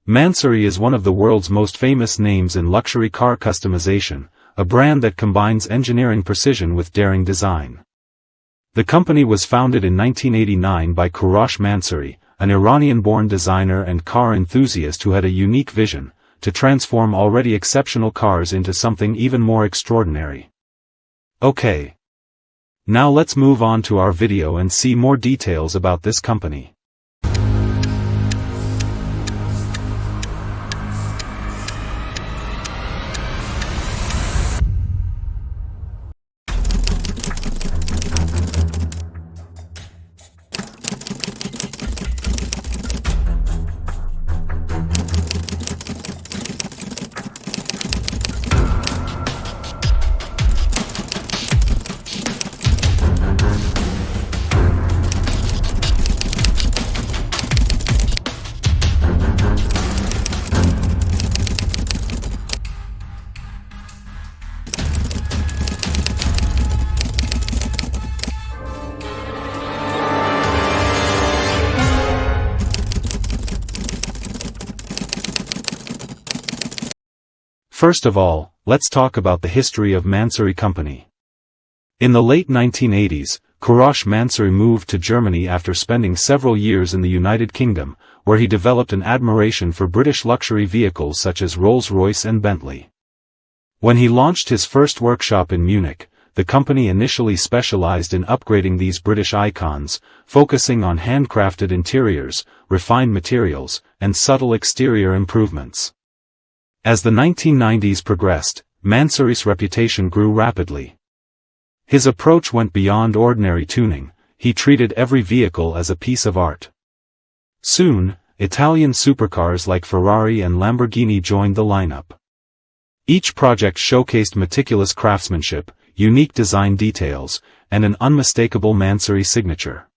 Mansory is one of the world's most famous names in luxury car customization, a brand that combines engineering precision with daring design. The company was founded in 1989 by Kourosh Mansory, an Iranian-born designer and car enthusiast who had a unique vision, to transform already exceptional cars into something even more extraordinary. Okay. Now let's move on to our video and see more details about this company. First of all, let's talk about the history of Mansory Company. In the late 1980s, Kourosh Mansory moved to Germany after spending several years in the United Kingdom, where he developed an admiration for British luxury vehicles such as Rolls-Royce and Bentley. When he launched his first workshop in Munich, the company initially specialized in upgrading these British icons, focusing on handcrafted interiors, refined materials, and subtle exterior improvements. As the 1990s progressed, Mansory's reputation grew rapidly. His approach went beyond ordinary tuning, he treated every vehicle as a piece of art. Soon, Italian supercars like Ferrari and Lamborghini joined the lineup. Each project showcased meticulous craftsmanship, unique design details, and an unmistakable Mansory signature.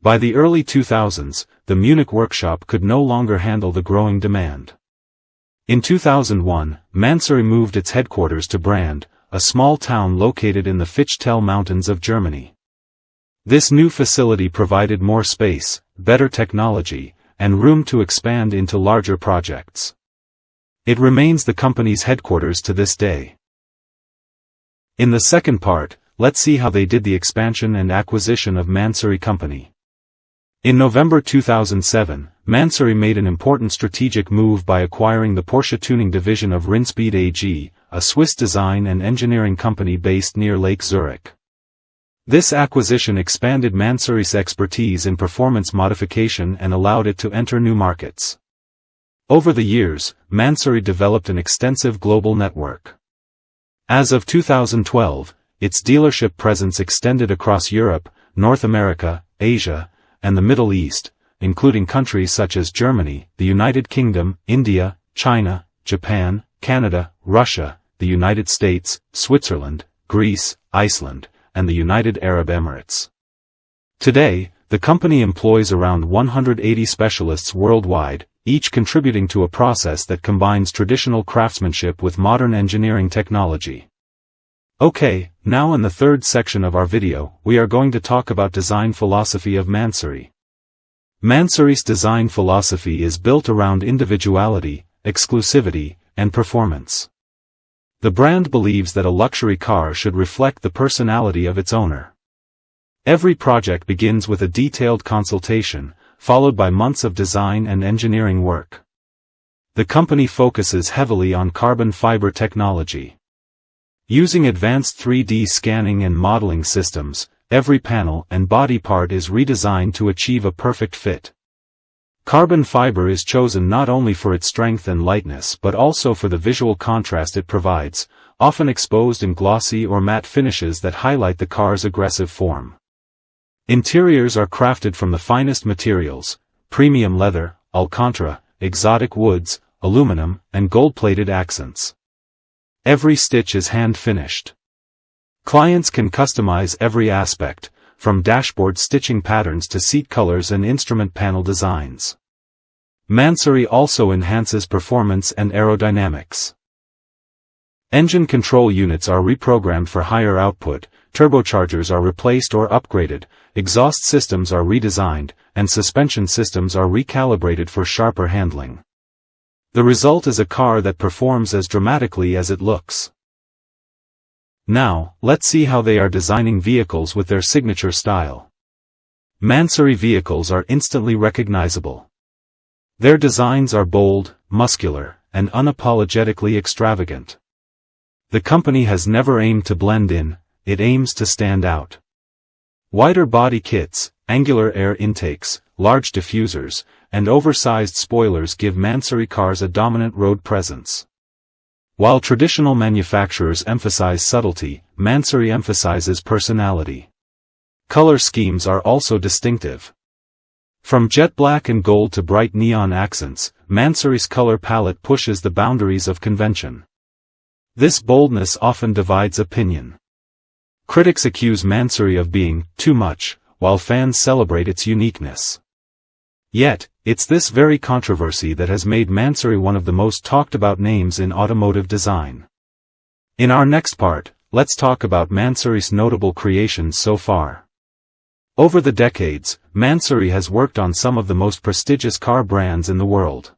By the early 2000s, the Munich workshop could no longer handle the growing demand. In 2001, Mansory moved its headquarters to Brand, a small town located in the Fichtel Mountains of Germany. This new facility provided more space, better technology, and room to expand into larger projects. It remains the company's headquarters to this day. In the second part, let's see how they did the expansion and acquisition of Mansory Company. In November 2007, Mansory made an important strategic move by acquiring the Porsche tuning division of Rinspeed AG, a Swiss design and engineering company based near Lake Zurich. This acquisition expanded Mansory's expertise in performance modification and allowed it to enter new markets. Over the years, Mansory developed an extensive global network. As of 2012, its dealership presence extended across Europe, North America, Asia, and the Middle East, including countries such as Germany, the United Kingdom, India, China, Japan, Canada, Russia, the United States, Switzerland, Greece, Iceland, and the United Arab Emirates. Today, the company employs around 180 specialists worldwide, each contributing to a process that combines traditional craftsmanship with modern engineering technology. Okay, now in the third section of our video, we are going to talk about design philosophy of Mansory. Mansory's design philosophy is built around individuality, exclusivity, and performance. The brand believes that a luxury car should reflect the personality of its owner. Every project begins with a detailed consultation, followed by months of design and engineering work. The company focuses heavily on carbon fiber technology. Using advanced 3D scanning and modeling systems, every panel and body part is redesigned to achieve a perfect fit. Carbon fiber is chosen not only for its strength and lightness but also for the visual contrast it provides, often exposed in glossy or matte finishes that highlight the car's aggressive form. Interiors are crafted from the finest materials, premium leather, alcantara, exotic woods, aluminum, and gold-plated accents. Every stitch is hand-finished. Clients can customize every aspect, from dashboard stitching patterns to seat colors and instrument panel designs. Mansory also enhances performance and aerodynamics. Engine control units are reprogrammed for higher output, turbochargers are replaced or upgraded, exhaust systems are redesigned, and suspension systems are recalibrated for sharper handling. The result is a car that performs as dramatically as it looks. Now, let's see how they are designing vehicles with their signature style. Mansory vehicles are instantly recognizable. Their designs are bold, muscular, and unapologetically extravagant. The company has never aimed to blend in, it aims to stand out. Wider body kits, angular air intakes, large diffusers, and oversized spoilers give Mansory cars a dominant road presence. While traditional manufacturers emphasize subtlety, Mansory emphasizes personality. Color schemes are also distinctive. From jet black and gold to bright neon accents, Mansory's color palette pushes the boundaries of convention. This boldness often divides opinion. Critics accuse Mansory of being too much, while fans celebrate its uniqueness. Yet, it's this very controversy that has made Mansory one of the most talked about names in automotive design. In our next part, let's talk about Mansory's notable creations so far. Over the decades, Mansory has worked on some of the most prestigious car brands in the world.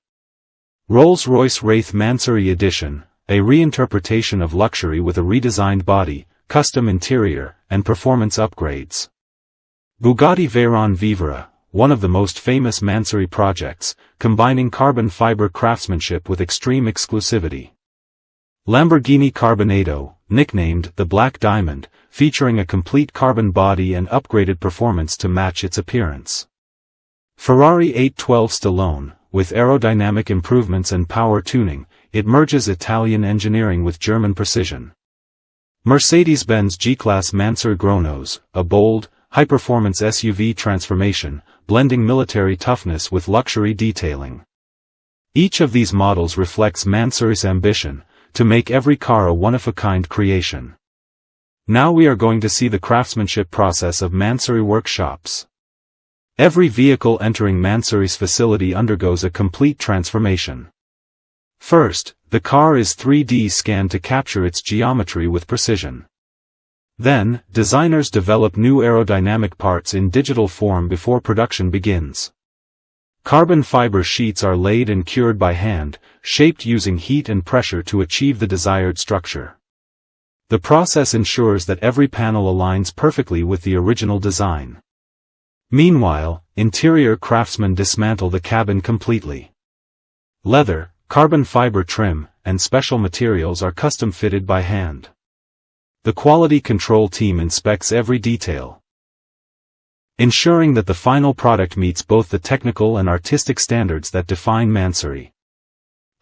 Rolls-Royce Wraith Mansory Edition, a reinterpretation of luxury with a redesigned body, custom interior, and performance upgrades. Bugatti Veyron Vivere, one of the most famous Mansory projects, combining carbon fiber craftsmanship with extreme exclusivity. Lamborghini Carbonado, nicknamed the Black Diamond, featuring a complete carbon body and upgraded performance to match its appearance. Ferrari 812 Stallone, with aerodynamic improvements and power tuning, it merges Italian engineering with German precision. Mercedes-Benz G-Class Mansory Chronos, a bold, high-performance SUV transformation, blending military toughness with luxury detailing. Each of these models reflects Mansory's ambition to make every car a one-of-a-kind creation. Now we are going to see the craftsmanship process of Mansory workshops. Every vehicle entering Mansory's facility undergoes a complete transformation. First, the car is 3D scanned to capture its geometry with precision. Then, designers develop new aerodynamic parts in digital form before production begins. Carbon fiber sheets are laid and cured by hand, shaped using heat and pressure to achieve the desired structure. The process ensures that every panel aligns perfectly with the original design. Meanwhile, interior craftsmen dismantle the cabin completely. Leather, carbon fiber trim, and special materials are custom fitted by hand. The quality control team inspects every detail, ensuring that the final product meets both the technical and artistic standards that define Mansory.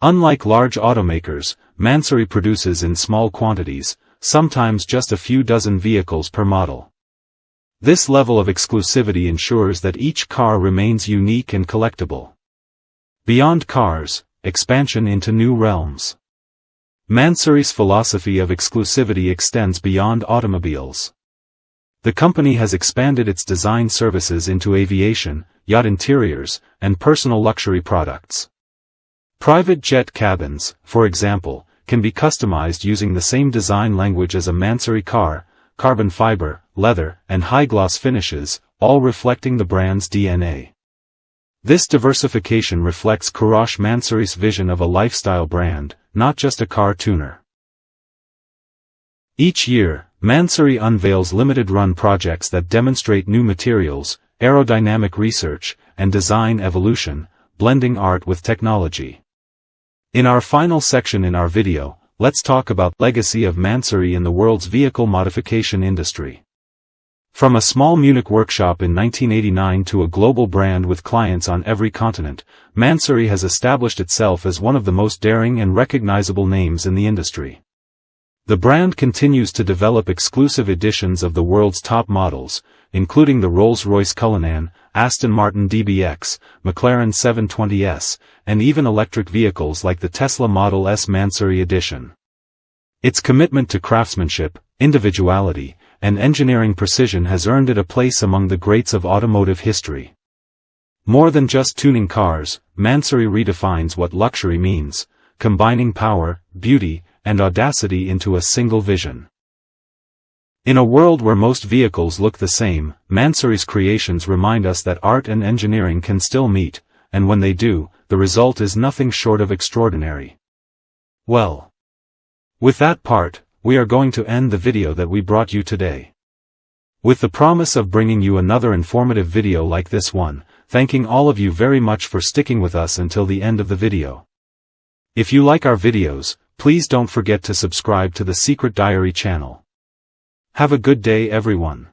Unlike large automakers, Mansory produces in small quantities, sometimes just a few dozen vehicles per model. This level of exclusivity ensures that each car remains unique and collectible. Beyond cars, expansion into new realms. Mansory's philosophy of exclusivity extends beyond automobiles. The company has expanded its design services into aviation, yacht interiors, and personal luxury products. Private jet cabins, for example, can be customized using the same design language as a Mansory car, carbon fiber, leather, and high-gloss finishes, all reflecting the brand's DNA. This diversification reflects Courage Mansory's vision of a lifestyle brand, not just a car tuner. Each year, Mansory unveils limited-run projects that demonstrate new materials, aerodynamic research, and design evolution, blending art with technology. In our final section in our video, let's talk about the legacy of Mansory in the world's vehicle modification industry. From a small Munich workshop in 1989 to a global brand with clients on every continent, Mansory has established itself as one of the most daring and recognizable names in the industry. The brand continues to develop exclusive editions of the world's top models, including the Rolls-Royce Cullinan, Aston Martin DBX, McLaren 720S, and even electric vehicles like the Tesla Model S Mansory Edition. Its commitment to craftsmanship, individuality, and engineering precision has earned it a place among the greats of automotive history. More than just tuning cars, Mansory redefines what luxury means, combining power, beauty, and audacity into a single vision. In a world where most vehicles look the same, Mansory's creations remind us that art and engineering can still meet, and when they do, the result is nothing short of extraordinary. Well, with that part, we are going to end the video that we brought you today. With the promise of bringing you another informative video like this one, thanking all of you very much for sticking with us until the end of the video. If you like our videos, please don't forget to subscribe to the Secret Diary channel. Have a good day everyone.